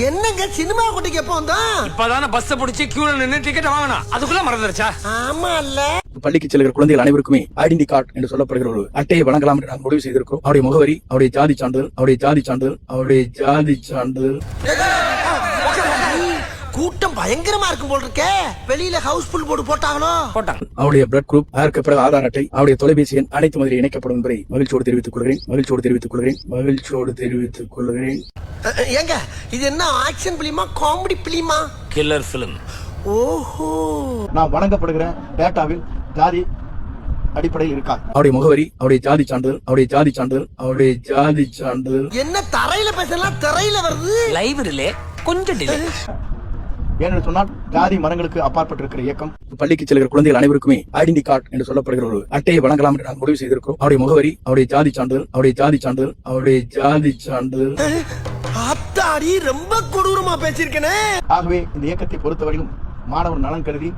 என்னங்க சினிமா கூட்டிக்கு எப்போ வந்தா? இப்பதான பஸ் பிடிச்சி கியூல நின்னு டிக்கெட் வாங்கணும். அதுக்குள்ள மறந்துருச்சா? ஆமா இல்ல. பள்ளிக்கு செல்கிற குழந்தைகள் அனைவருக்குமே ஐடென்டி கார்டு என்று சொல்லப்படுகிற ஒரு அட்டையை வழங்கலாம் என்று நாங்கள் முடிவு செய்திருக்கிறோம். அவருடைய முகவரி, அவருடைய ஜாதி சான்றிதழ், அவருடைய ஜாதி சான்றிதழ். கூட்டம் பயங்கரமா இருக்கும் போல் இருக்கே. வெளியில ஹவுஸ்ஃபுல் போர்டு போட்டாங்களோ? போட்டாங்க. அவருடைய பிளட் குரூப், அதற்கு பிறகு ஆதார் அட்டை, அவருடைய தொலைபேசி எண் அனைத்து மாதிரி இணைக்கப்படும் என்பதை மகிழ்ச்சியோடு தெரிவித்துக் கொள்கிறேன். ஏங்க இது என்ன ஆக்ஷன் பிலிமா காமெடி பிலிமா? Killer film. ஓஹோ. நான் வழங்கப்படுகிற டேட்டாவில் ஜாதி அடிப்படையில் இருக்கா? அவருடைய முகவரி, அவருடைய ஜாதி சான்றிதழ். என்ன தரையில பேசலாம் திரையில வருது? லைவ்ல கொஞ்சம் டிலே. ஏன்னு சொன்னால் ஜாதி மரங்களுக்கு அப்பாற்பட்டிருக்கிற இயக்கம். பள்ளிக்கு செல்கிற குழந்தைகள் அனைவருக்குமே ஐடென்டி கார்டு என்று சொல்லப்படுகிற ஒரு அட்டையை வழங்கலாம் என்று நாங்கள் முடிவு செய்திருக்கிறோம். அவருடைய முகவரி, அவருடைய ஜாதி சான்றிதழ். அத்தாடி ரொம்ப கொடூரமா பேசியிருக்கேனே. ஆகவே இந்த இயக்கத்தை பொறுத்தவரையிலும் மாணவர் நலன் கருதி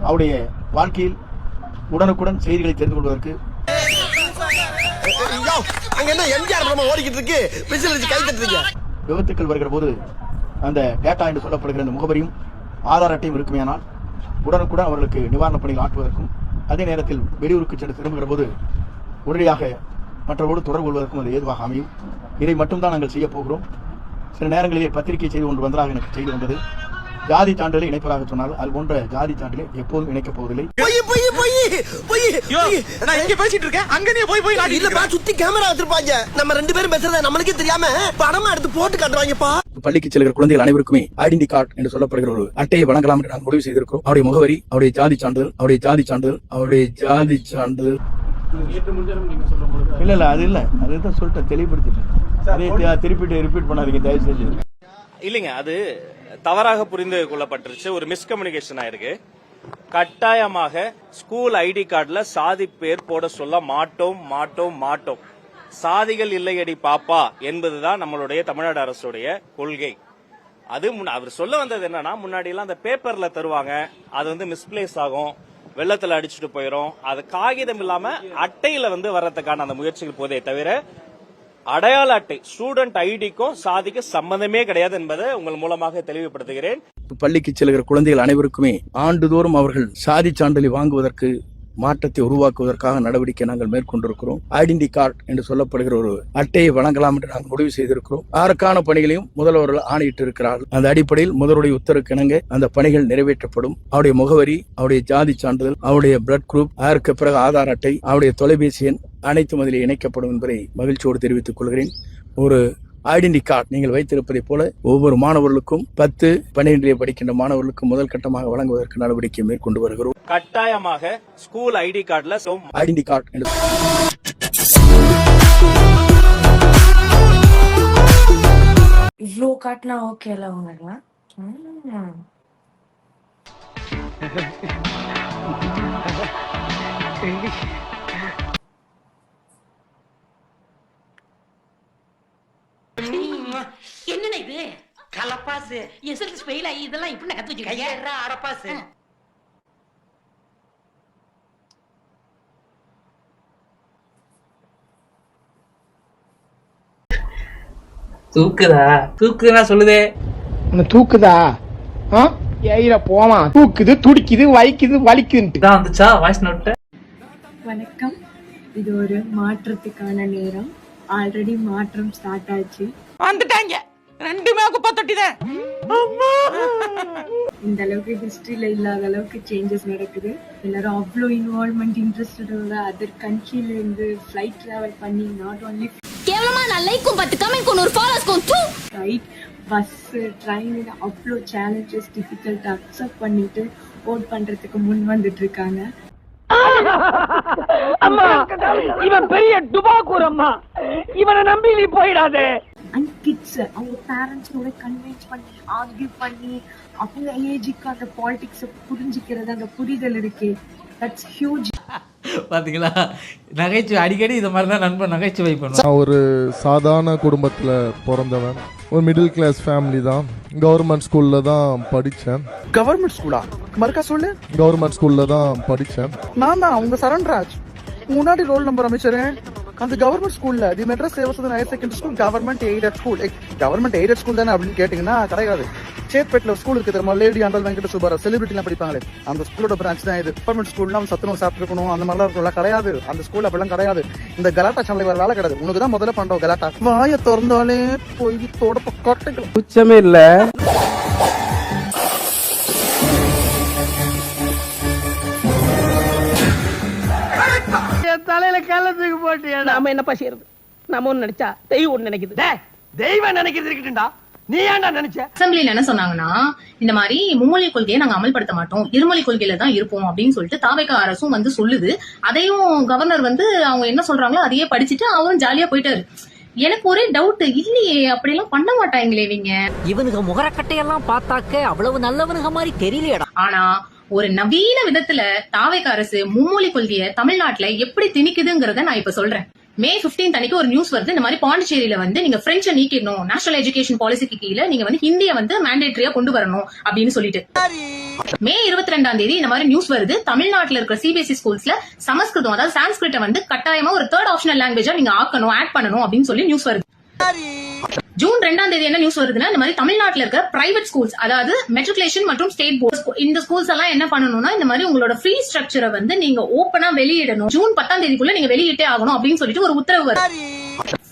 அவருடைய வாழ்க்கையில் உடனுக்குடன் செய்திகளை தெரிந்து கொள்வதற்கு அங்க என்ன எம்ஜிஆர் படம் ஓடிக்கிட்டு இருக்கு, விசில் அடிச்சு கை தட்டுறீங்க. விபத்துக்கள் வருகிற போது அந்த டேட்டா என்று சொல்லப்படுகிற அந்த முகவரியும் ஆதார் அட்டையும் இருக்குமேயானால் உடனுக்குடன் அவர்களுக்கு நிவாரணப் பணிகள் ஆற்றுவதற்கும், அதே நேரத்தில் வெளியூருக்கு சென்று திரும்புகிற போது உடனடியாக மற்றவரோடு தொடர்பு கொள்வதற்கும் அது ஏதுவாக அமையும். இதை மட்டும்தான் நாங்கள் செய்ய போகிறோம். சில நேரங்களிலே பத்திரிகை செய்தி ஒன்று வந்ததாக எனக்கு செய்தி வந்தது. ஜாதி சான்றிதழை இணைப்பதாக சொன்னால் அது போன்ற ஜாதி சான்றிதழை எப்போதும் இணைக்கப் போவதில்லை. சுத்தி கேமரா வச்சிருப்பாங்க. நம்ம ரெண்டு பேரும் பேசுறத நம்மளுக்கே தெரியாம படமா எடுத்து போட்டு காட்டுவாங்கப்பா. பள்ளிக்கு செல்கிற குழந்தைகள் அனைவருக்குமே ஐடென்டி கார்டு என்று சொல்லப்படுகிற ஒரு அட்டையை வழங்கலாம் என்று நாங்கள் முடிவு செய்திருக்கிறோம். அவருடைய முகவரி, அவருடைய ஜாதி சான்றிதழ். இல்ல அது இல்ல, அதுதான் சொல்லிட்டேன், தெளிவுபடுத்திட்டேன். திருப்பிட்டு ரிப்பீட் பண்ணாதீங்க தயவு செஞ்சு. இல்லைங்க, அது தவறாக புரிந்து கொள்ளப்பட்டுருச்சு. ஒரு மிஸ்கம்யூனிகேஷன் ஆயிருக்கு. கட்டாயமாக ஸ்கூல் ஐடி கார்டுல சாதி பேர் போட சொல்ல மாட்டோம். சாதிகள் இல்லையடி பாப்பா என்பதுதான் நம்மளுடைய தமிழ்நாடு அரசுடைய கொள்கை. அது அவர் சொல்ல வந்தது என்னன்னா, முன்னாடி எல்லாம் அந்த பேப்பர்ல தருவாங்க, அது மிஸ்பிளேஸ் ஆகும், வெள்ளத்துல அடிச்சுட்டு போயிடும். அது காகிதம் இல்லாம அட்டையில வர்றதுக்கான அந்த முயற்சிகள் போதே தவிர அடையாள அட்டை ஸ்டூடெண்ட் ஐடிக்கும் சாதிக்கு சம்பந்தமே கிடையாது என்பதை உங்கள் மூலமாக தெளிவுபடுத்துகிறேன். பள்ளிக்கு செல்கிற குழந்தைகள் அனைவருக்குமே ஆண்டுதோறும் அவர்கள் சாதி சான்றிதழை வாங்குவதற்கு மாற்றத்தை உருவாக்குவதற்காக நடவடிக்கை நாங்கள் மேற்கொண்டிருக்கிறோம். ஐடென்டி கார்டு என்று சொல்லப்படுகிற ஒரு அட்டையை வழங்கலாம் என்று நாங்கள் முடிவு செய்திருக்கிறோம். அதற்கான பணிகளையும் முதல்வர்கள் ஆணையிட்டு இருக்கிறார்கள். அந்த அடிப்படையில் முதல்வருடைய உத்தரவுக்கு இணங்க அந்த பணிகள் நிறைவேற்றப்படும். அவருடைய முகவரி, அவருடைய ஜாதி சான்றிதழ், அவருடைய பிளட் குரூப், அதற்கு பிறகு ஆதார் அட்டை, அவருடைய தொலைபேசி எண் அனைத்தும் அதில் இணைக்கப்படும் என்பதை மகிழ்ச்சியோடு தெரிவித்துக் கொள்கிறேன். ஒரு ஐடென்டி கார்டு நீங்கள் வைத்திருப்பதை போல ஒவ்வொரு மாணவர்களுக்கும் 10, 12 படிக்கின்ற மாணவர்களுக்கும் முதல் கட்டமாக வழங்குவதற்கு நடவடிக்கை மேற்கொண்டு வருகிறோம். கட்டாயமாக ஸ்கூல் ஐடி கார்டுல ஐடென்டி கார்டு இவ்ளோ காட்டினா ஓகேல உங்களா? என்னண்ணா இது? கலப்பாசு எஸ்எல்சி ஃபெயில் ஆகி இதெல்லாம் இப்படி கத்து வச்சிருக்கீங்க. அரப்பாசு தூக்குதா சொல்லுதே. தூக்குதா ஏயில போமா, தூக்குது, துடிக்குது, வைக்குது, வலிக்குது வந்துச்சா வாய்ஸ் நோட். வணக்கம், இது ஒரு மாற்றத்துக்கான நேரம். ஆல்ரெடி மாற்றம் ஸ்டார்ட் ஆச்சு. வந்துட்டாங்க ரெண்டுமே குப்பை தொட்டிதான். இந்த அளவுக்கு ஹிஸ்டரியில இல்லாத அளவுக்கு சேஞ்சஸ் நடக்குது. எல்லாரும் அவ்வளோ இன்வால்வ்மெண்ட் இன்ட்ரெஸ்டடோட அதர் கண்ட்ரில இருந்து ஃபிளைட் டிராவல் பண்ணி நாட் ஓன்லி கேவலமா நான் லைக்கும் 10 கமெண்ட்க்கும் 100 ஃபாலோவர்ஸ்க்கும் ஃபிளைட், பஸ், ட்ரெயின் அவ்வளோ சேலஞ்சஸ் டிஃபிகல்ட் அக்செப்ட் பண்ணிட்டு ஓட் பண்றதுக்கு முன் வந்துட்டு இருக்காங்க. அம்மா, இவன் பெரிய டுபாக்கூர் அம்மா, இவனை நம்பி நீ போயிடாதே. அண்ட் கிட்ஸ் அவங்க பேரண்ட்ஸோட கன்வின்ஸ் பண்ணி ஆர்கியூ பண்ணி அவங்க ஏஜுக்கு அந்த பாலிடிக்ஸை புரிஞ்சுக்கிறது, அந்த புரிதல் இருக்கு. That's huge. பாத்தீங்களா, நகைச்சுவை அடிக்கடி இந்த மாதிரி தான் நண்பன் நகைச்சுவை பண்ணுவான். நான் ஒரு சாதாரண குடும்பத்தில் பிறந்தவன். ஒரு மிடில் கிளாஸ் ஃபேமிலி தான். கவர்மெண்ட் ஸ்கூல்ல தான் படித்தேன். கவர்மெண்ட் ஸ்கூலா? மறுக்கா சொல்லு. கவர்மெண்ட் ஸ்கூல்ல தான் படித்தேன். நான் தான் உங்க சரண்ராஜ், முன்னாடி ரோல் நம்பர் அமைச்சர். அந்த கவர்மெண்ட் ஸ்கூல்ல the Madras Devasadan higher secondary school government aided school. Government aided school தானே அப்படின்னு கேட்டீங்கன்னா கிடையாது. சேத்பேட்ல ஒரு ஸ்கூல் இருக்கு தெரியுமா, லேடி ஆண்டல் வெங்கட சுப்பாராவ் செலிபிரிட்டிலாம் படிப்பாங்களே, அந்த ஸ்கூலோட பிரான்ச் தான் இது. கவர்மெண்ட் ஸ்கூல்னா சத்துணவு சாப்பிட்டுருக்கணும் அந்த மாதிரிலாம் இருக்கும்ல, கிடையாது. அந்த ஸ்கூல் அப்படிலாம் கிடையாது. இந்த கலாட்டா சேனல் வேற வேலை கிடையாது. உனக்கு தான் முதல்ல பண்றோம் கலாட்டா. வாயை திறந்தாலே போய் தொடப்ப கொட்டைகள் உச்சமே இல்ல. தலையில கள்ளத்துக்கு போட்டு நாம என்னப்பா செய்யறது? நாம ஒண்ணு நினைச்சா தெய்வம் ஒண்ணு நினைக்குது. தெய்வம் நினைக்கிறது இருக்கட்டும்டா, நீ ஏன்டா நினைச்ச? அசம்பிளில என்ன சொன்னாங்கன்னா, இந்த மாதிரி மும்மொழி கொள்கையை நாங்க அமல்படுத்த மாட்டோம், இருமொழி கொள்கையில தான் இருப்போம் அப்படின்னு சொல்லிட்டு தாவேக அரசும் வந்து சொல்லுது. அதையும் கவர்னர் வந்து அவங்க என்ன சொல்றாங்களோ அதையே படிச்சுட்டு அவரும் ஜாலியா போயிட்டாரு. எனக்கு ஒரே டவுட், இல்லையே அப்படியெல்லாம் பண்ண மாட்டாங்களே இவங்க. இவனுக்கு முகரக்கட்டையெல்லாம் பார்த்தாக்க அவ்வளவு நல்லவனுங்க மாதிரி தெரியலையடா. ஆனா ஒரு நவீன விதத்துல தாவேக அரசு மும்மொழி கொள்கையை தமிழ்நாட்டுல எப்படி திணிக்குதுங்கிறத நான் இப்ப சொல்றேன். May 15 அன்னைக்கு ஒரு நியூஸ் வருது, இந்த மாதிரி பாண்டிச்சேரியில வந்து நீங்க பிரெஞ்சை நீக்கிடணும், நேஷனல் எஜுகேஷன் பாலிசிக்கு கீழே நீங்க வந்து ஹிந்தியை வந்து மேண்டேட்டரியா கொண்டு வரணும் அப்படின்னு சொல்லிட்டு. May 22 இந்த மாதிரி நியூஸ் வருது, தமிழ்நாட்டுல இருக்கிற சிபிஎஸ்இ ஸ்கூல்ஸ்ல சமஸ்கிருதம் அதாவது சான்ஸ்கிரிட்ட வந்து கட்டாயமா ஒரு 3rd ஆப்ஷனல் லாங்குவேஜா நீங்க ஆக்கணும், ஆட் பண்ணணும் அப்படின்னு சொல்லி நியூஸ் வருது. ஜூன் 2 என்ன நியூஸ் வருதுன்னா, இந்த மாதிரி தமிழ்நாட்டுல இருக்க பிரைவேட் ஸ்கூல்ஸ் அதாவது மெட்ரிகுலேஷன் மற்றும் ஸ்டேட் போர்ட் இந்த ஸ்கூல்ஸ் எல்லாம் என்ன பண்ணணும்னா, இந்த மாதிரி உங்களோட ஃபீ ஸ்ட்ரக்சரை வந்து நீங்க ஓபனா வெளியிடணும், ஜூன் 10 நீங்க வெளியிட்டே ஆகணும் அப்படின்னு சொல்லிட்டு ஒரு உத்தரவு வருது.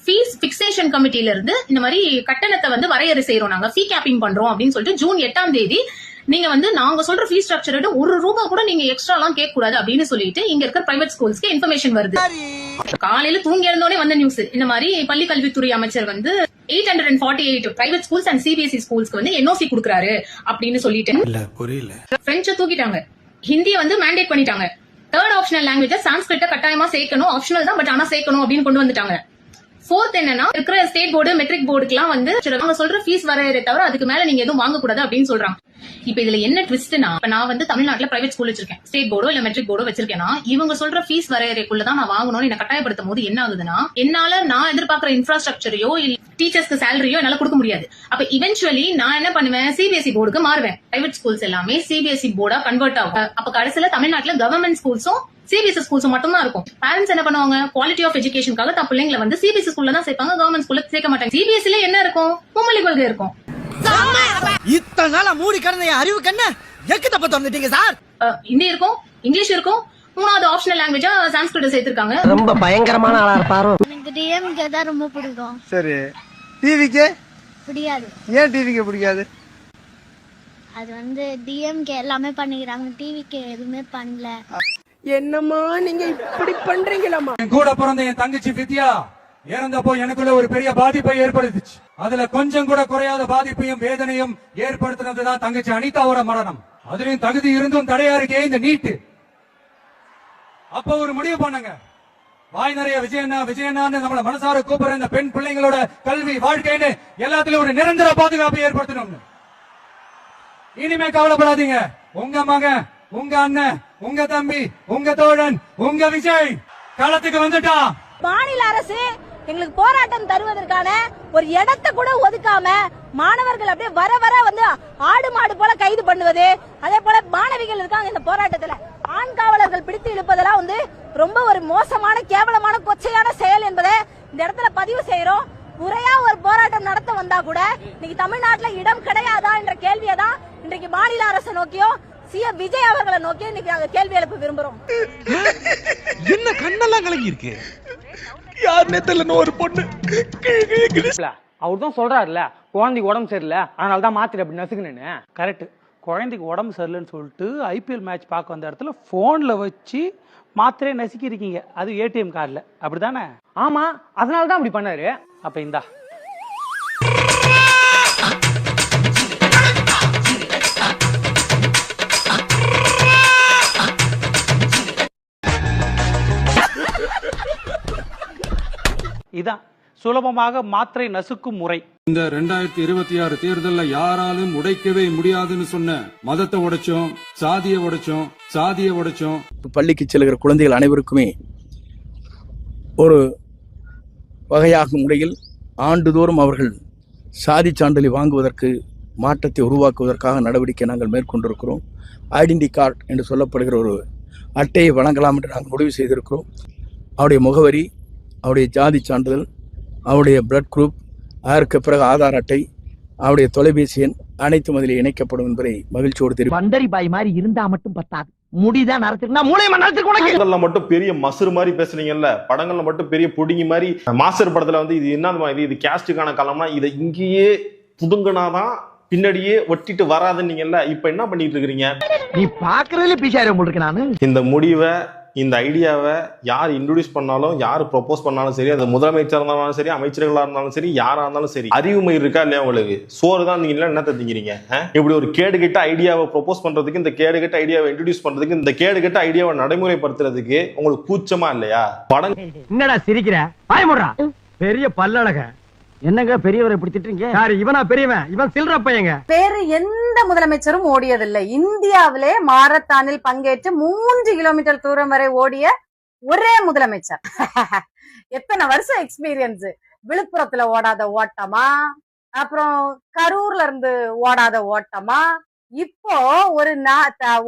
ஃபீஸ் பிக்சேஷன் கமிட்டில இருந்து இந்த மாதிரி கட்டணத்தை வந்து வரையறை செய்யறோம், நாங்க ஃபீ கேப்பிங் பண்றோம் அப்படின்னு சொல்லிட்டு ஜூன் 8 நீங்க வந்து நாங்க சொல்ற ஃபீ ஸ்ட்ரக்சர் ₹1 கூட நீங்க எக்ஸ்ட்ரா எல்லாம் கேட்க கூடாது அப்படின்னு சொல்லிட்டு இங்க இருக்க பிரைவேட் ஸ்கூல்ஸ்க்கு இன்ஃபர்மேஷன் வருது. காலையில தூங்கி எழுந்தோடனே வந்த நியூஸ், இந்த மாதிரி பள்ளி கல்வித்துறை அமைச்சர் வந்து 848 பிரைவேட் ஸ்கூல்ஸ் அண்ட் சிபிஎஸ்இ ஸ்கூல்ஸ்க்கு வந்து என்ஓசி கொடுக்கறாரு அப்படின்னு சொல்லிட்டு. புரியல. பிரெஞ்சை தூக்கிட்டாங்க, ஹிந்தியை வந்து மேண்டேட் பண்ணிட்டாங்க, 3rd ஆப்ஷனல் லாங்குவேஜ் சான்ஸ்கிரிட்ட கட்டாயமா சேர்க்கணும், ஆப்ஷனல் தான் பட் ஆனா சேர்க்கணும் அப்படின்னு கொண்டு வந்துட்டாங்க. 4th என்னன்னா, இருக்கிற ஸ்டேட் போர்டு மெட்ரிக் போர்டுக்குலாம் வந்து அவங்க சொல்ற ஃபீஸ் வரையறை தவிர அதுக்கு மேல நீங்க எதுவும் வாங்க கூடாது அப்படின்னு சொல்றாங்க. இப்ப இதுல என்ன ட்விஸ்ட்னா, இப்ப நான் வந்து தமிழ்நாட்டுல பிரைவேட் ஸ்கூல் வச்சிருக்கேன், ஸ்டேட் போர்டோ இல்ல மெட்ரிக் போர்டோ வச்சிருக்கேன்னா இவங்க சொல்ற ஃபீஸ் வரையறைக்குள்ளதான் நான் வாங்கணும்னு என்ன கட்டாயப்படுத்தும் போது என்ன ஆகுதுன்னா, என்னால நான் எதிர்பார்க்கிற இன்ஃப்ராஸ்ட்ரக்சரையோ இல்ல டீச்சர்ஸ்க்கு சேலரியோ என்னால கொடுக்க முடியாது. அப்ப இவென்ச்சுவலி நான் என்ன பண்ணுவேன், சிபிஎஸ்இ போர்டுக்கு மாறுவேன். பிரைவேட் ஸ்கூல்ஸ் எல்லாமே சிபிஎஸ்இ போர்டா கன்வெர்ட் ஆகும். அப்ப கடைசியில தமிழ்நாட்டுல கவர்மெண்ட் ஸ்கூல்ஸும் சிபிஎஸ்இ ஸ்கூல்ஸ் மட்டும் தான் இருக்கும். பேரண்ட்ஸ் என்ன பண்ணுவாங்க, குவாலிட்டி ஆஃப் எஜுகேஷனுக்காக தான் பிள்ளைங்களை வந்து சிபிஎஸ்இ ஸ்கூல்ல தான் சேர்ப்பாங்க, கவர்மெண்ட் ஸ்கூல்ல சேர்க்க மாட்டாங்க. சிபிஎஸ்இல என்ன இருக்கும், மும்மொழி கொள்கை இருக்கும். இத்தனை நாளா மூடி கடந்த அறிவு கண்ண எக்கு தப்ப திறந்துட்டீங்க சார். ஹிந்தி இருக்கும், இங்கிலீஷ் இருக்கும், 3வது ஆப்ஷனல் லாங்குவேஜா சான்ஸ்கிரிட் சேர்த்திருக்காங்க. ரொம்ப பயங்கரமான ஆளா இருப்பாரு. எனக்கு டிஎம்கே தான் ரொம்ப பிடிக்கும். சரி, டிவிக்கு பிடிக்காது. ஏன் டிவிக்கு பிடிக்காது? அது வந்து டிஎம்கே எல்லாமே பண்ணிக்கிறாங்க, டிவிக்கு எதுவுமே பண்ணல. என்னம்மா நீங்க இப்படி பண்றீங்களாமா? கூட பிறந்த என் தங்கச்சி வித்யா இறந்தப்போ எனக்குள்ள ஒரு பெரிய பாதிப்பை ஏற்படுத்துச்சு. அதுல கொஞ்சம் கூட குறையாத பாதிப்பையும் வேதனையும் ஏற்படுத்தினதுதான் தங்கச்சி அனிதாவோட மரணம். அதுலயும் தகுதி இருந்தும் தடையா இருக்கே இந்த நீட்டு. அப்ப ஒரு முடிவு பண்ணுங்க, வாய் நிறைய விஜயண்ணான்னு நம்மள மனசார கூப்பிடுற இந்த பெண் பிள்ளைங்களோட கல்வி வாழ்க்கைன்னு எல்லாத்துலயும் ஒரு நிரந்தர பாதுகாப்பை ஏற்படுத்தணும். இனிமே கவலைப்படாதீங்க, உங்க மகன், உங்க அண்ணன், உங்க தம்பி, உங்க தோழன், உங்க விஜய் களத்துக்கு வந்துட்டான். மாநில அரசு எங்களுக்கு போராட்டம் தருவதற்கான ஒரு இடத்தை கூட ஒதுக்காம மாணவர்கள் அப்படியே வர வர வந்து ஆடு மாடு போல கைது பண்ணுவது, அதே போல மாணவிகள் இருக்காங்க இந்த போராட்டத்துல ஆண் காவலர்கள் பிடித்து இழுப்பதெல்லாம் வந்து ரொம்ப ஒரு மோசமான கேவலமான கொச்சையான செயல் என்பதை இந்த இடத்துல பதிவு செய்யறோம். முறையா ஒரு போராட்டம் நடத்த வந்தா கூட இன்னைக்கு தமிழ்நாட்டுல இடம் கிடையாதா என்ற கேள்வியை தான் இன்றைக்கு மாநில அரசை நோக்கியோ சிஎம் விஜய் அவர்களை நோக்கி இன்னைக்கு நாங்க கேள்வி எழுப்ப விரும்புறோம். என்ன கண்ணெல்லாம் கலங்கி இருக்கு? யாருன்னே தெரியல, ஒரு பொண்ணு. அவர் தான் சொல்றாருல, குழந்தைக்கு உடம்பு சரியில்லை அதனால தான் மாத்திர அப்படி நசுக்குன்னு. கரெக்ட், குழந்தைக்கு உடம்பு சரியில்லைன்னு சொல்லிட்டு ஐபிஎல் மேட்ச் பார்க்க வந்த இடத்துல போன்ல வச்சு மாத்திரையை நசுக்கி இருக்கீங்க, அது ஏடிஎம் கார்டுல, அப்படிதானே? ஆமா, அதனால தான் அப்படி பண்ணாரு. அப்ப இந்தா இதான் சுலபமாக மாத்திரை நசுக்கும் முறை. இந்த 2026 தேர்தலில் யாராலும் உடைக்கவே முடியாதுன்னு சொன்ன மதத்தை உடைச்சோம், சாதியை உடைச்சோம். பள்ளிக்கு செல்கிற குழந்தைகள் அனைவருக்குமே ஒரு வகையாகும் முறையில் ஆண்டுதோறும் அவர்கள் சாதி சான்றிதழை வாங்குவதற்கு மாற்றத்தை உருவாக்குவதற்காக நடவடிக்கை நாங்கள் மேற்கொண்டிருக்கிறோம். ஐடென்டி கார்டு என்று சொல்லப்படுகிற ஒரு அட்டையை வழங்கலாம் என்று நாங்கள் முடிவு செய்திருக்கிறோம். அவருடைய முகவரி, அவருடைய ஜாதி சான்றிதழ், அவருடைய பிளட் குரூப், அதற்கு பிறகு ஆதார் அட்டை, அவருடைய தொலைபேசி எண் அனைத்தும் அதில் இணைக்கப்படும் என்பதை மகிழ்ச்சியோடு தெரிவித்து பண்டரி பாய் மாதிரி இருந்தா மட்டும் பத்தாது, முடிதான் நடத்திருந்தா மூளையமா நடத்திருக்கணும். மட்டும் பெரிய மசுறு மாதிரி பேசுறீங்கல்ல, படங்கள்ல மட்டும் பெரிய புடுங்கி மாதிரி. மாஸ்டர் படத்துல வந்து இது என்ன இது கேஸ்டுக்கான காலம்னா இதை இங்கேயே புடுங்கினாதான் பின்னாடியே ஒட்டிட்டு வராதுன்னீங்கல்ல, இப்ப என்ன பண்ணிட்டு இருக்கிறீங்க? நீ பாக்குறதுல பிசாரி உங்களுக்கு நானு. இந்த முடிவை, இந்த ஐடியாவை யார் இன்ட்ரோடியூஸ் பண்ணாலும், யார் ப்ரொபோஸ் பண்ணாலும் சரி, அது முதலமைச்சர் இருந்தாலும் சரி, அமைச்சர்களா இருந்தாலும் சரி, யாரா இருந்தாலும் சரி, அறிவு மயிர் இருக்கா இல்லையா உங்களுக்கு? சோறு தான் நீங்க என்ன திங்கிறீங்க? இப்படி ஒரு கேடுகெட்ட ஐடியாவை ப்ரொபோஸ் பண்றதுக்கு, இந்த கேடுகெட்ட ஐடியாவை இன்ட்ரோடியூஸ் பண்றதுக்கு, இந்த கேடுகெட்ட ஐடியாவை நடைமுறைப்படுத்துறதுக்கு உங்களுக்கு கூச்சமா இல்லையா? படம் என்னடா சிரிக்கிற? பாயமுறா பெரிய பல்லழக. என்னங்க பெரியவரை இப்படி திட்டுறீங்க? யாரு இவனா பெரியவன்? இவன் சில்ற பையங்க. வேற எந்த முதலமைச்சரும் ஓடியதில்லை. இந்தியாவிலே மாரத்தானில் பங்கேற்று 3 கிலோமீட்டர் தூரம் வரை ஓடிய ஒரே முதலமைச்சர். எத்தனை வருஷம் எக்ஸ்பீரியன்ஸ். விழுப்புரத்துல ஓடாத ஓட்டமா, அப்புறம் கரூர்ல இருந்து ஓடாத ஓட்டமா, இப்போ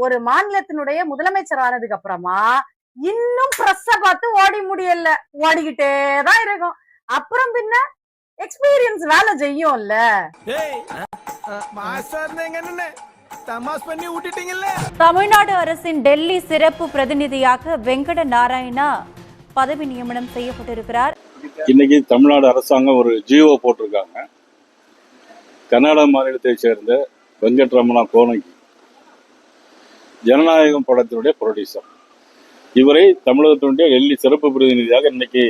ஒரு மாநிலத்தினுடைய முதலமைச்சர் ஆனதுக்கு அப்புறமா இன்னும் பிரஸ்ஸ பார்த்து ஓடி முடியல, ஓடிக்கிட்டே தான் இருக்கும். அப்புறம் பின்ன எக்ஸ்பீரியன்ஸ் வேலை செய்யும்ல. தமிழ்நாடு அரசின் டெல்லி சிறப்பு பிரதிநிதியாக வெங்கட நாராயணா பதவி நியமனம் செய்யப்பட்டிருக்கிறார். இன்னைக்கு தமிழ்நாடு அரசாங்கம் ஒரு ஜிஓ போட்டிருக்காங்க. கர்நாடக மாநிலத்தை சேர்ந்த வெங்கட்ரமணா கோனகி ஜனநாயகம் படத்தினுடைய ப்ரொடியூசர். இவரை தமிழகத்தினுடைய டெல்லி சிறப்பு பிரதிநிதியாக இன்னைக்கு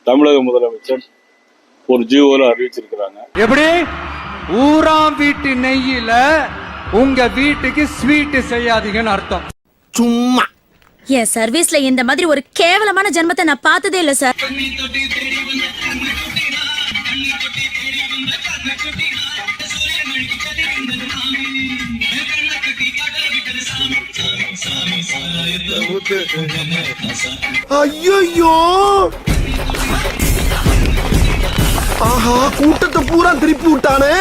தமிழக முதலமைச்சர் ஒரு ஜிஓல அறிவிச்சிருக்கிறாங்க. எப்படி ஊராம் வீட்டு நெய்யில உங்க வீட்டுக்கு ஸ்வீட் செய்யாதீங்கன்னு அர்த்தம். சும்மா என் சர்வீஸ்ல இந்த மாதிரி ஒரு கேவலமான ஜென்மத்தை நான் பார்த்ததே இல்ல சார். ஐயோ, ஆஹா கூட்டத்தை பூரா திருப்பி விட்டானே.